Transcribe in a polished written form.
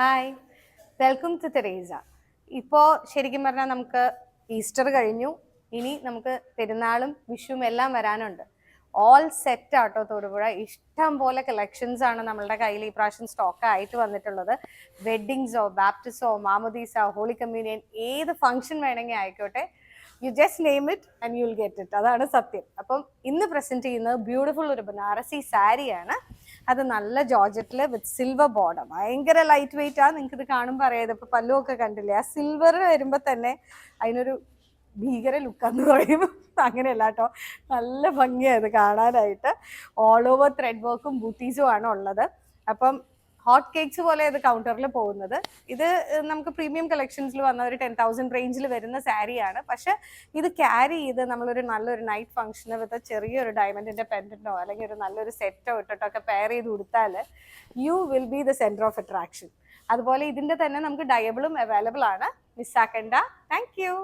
Hi, welcome to Teresa. ഇപ്പോൾ ശരിക്കും പറഞ്ഞാൽ നമുക്ക് ഈസ്റ്റർ കഴിഞ്ഞു. ഇനി നമുക്ക് പെരുന്നാളും വിഷുവും എല്ലാം വരാനുണ്ട്. ഓൾ സെറ്റ് ആട്ടോ തൊടുപുഴ. ഇഷ്ടം പോലെ കളക്ഷൻസ് ആണ് നമ്മളുടെ കയ്യിൽ ഈ പ്രാവശ്യം സ്റ്റോക്ക് ആയിട്ട് വന്നിട്ടുള്ളത്. വെഡ്ഡിങ്സോ, ബാപ്റ്റിസോ, മാമോദീസ, ഹോളി കമ്മ്യൂണിയൻ, ഏത് ഫംഗ്ഷൻ വേണമെങ്കിൽ ആയിക്കോട്ടെ, you just name it and you will get it. അതാണ് സത്യം. അപ്പം ഇന്ന് പ്രസന്റ് ചെയ്യുന്നത് ബ്യൂട്ടിഫുൾ ഒരു ബനാറസി സാരിയാണ്. അത് നല്ല ജോർജറ്റിൽ വിത്ത് സിൽവർ ബോർഡർ. ഭയങ്കര ലൈറ്റ് വെയിറ്റ് ആണ്. നിങ്ങൾക്ക് ഇത് കാണുമ്പോൾ അറിയാതെ ഇപ്പൊ പല്ലുമൊക്കെ കണ്ടില്ലേ, ആ സിൽവർ വരുമ്പോൾ തന്നെ അതിനൊരു ഭീകര ലുക്കാന്ന് പറയും. അങ്ങനെയല്ല കേട്ടോ, നല്ല ഭംഗിയാണ് ഇത് കാണാനായിട്ട്. ഓൾ ഓവർ ത്രെഡ് വർക്കും ബൂട്ടീസും ആണ് ഉള്ളത്. അപ്പം ഹോട്ട് കേക്ക്സ് പോലെ ഇത് കൗണ്ടറിൽ പോകുന്നത്. ഇത് നമുക്ക് പ്രീമിയം കളക്ഷൻസിൽ വന്ന ഒരു 10,000 റേഞ്ചിൽ വരുന്ന സാരിയാണ്. പക്ഷെ ഇത് ക്യാരി ചെയ്ത് നമ്മളൊരു നല്ലൊരു നൈറ്റ് ഫംഗ്ഷന് വിത്ത് ചെറിയൊരു ഡയമണ്ടിന്റെ പെൻഡന്റോ അല്ലെങ്കിൽ ഒരു നല്ലൊരു സെറ്റോ ഇട്ടിട്ടോ ഒക്കെ പെയർ ചെയ്ത് കൊടുത്താൽ you will be the centre of attraction. അതുപോലെ ഇതിന്റെ തന്നെ നമുക്ക് ഡയബിളും അവൈലബിൾ ആണ്. മിസ്സാക്കണ്ട. Thank U.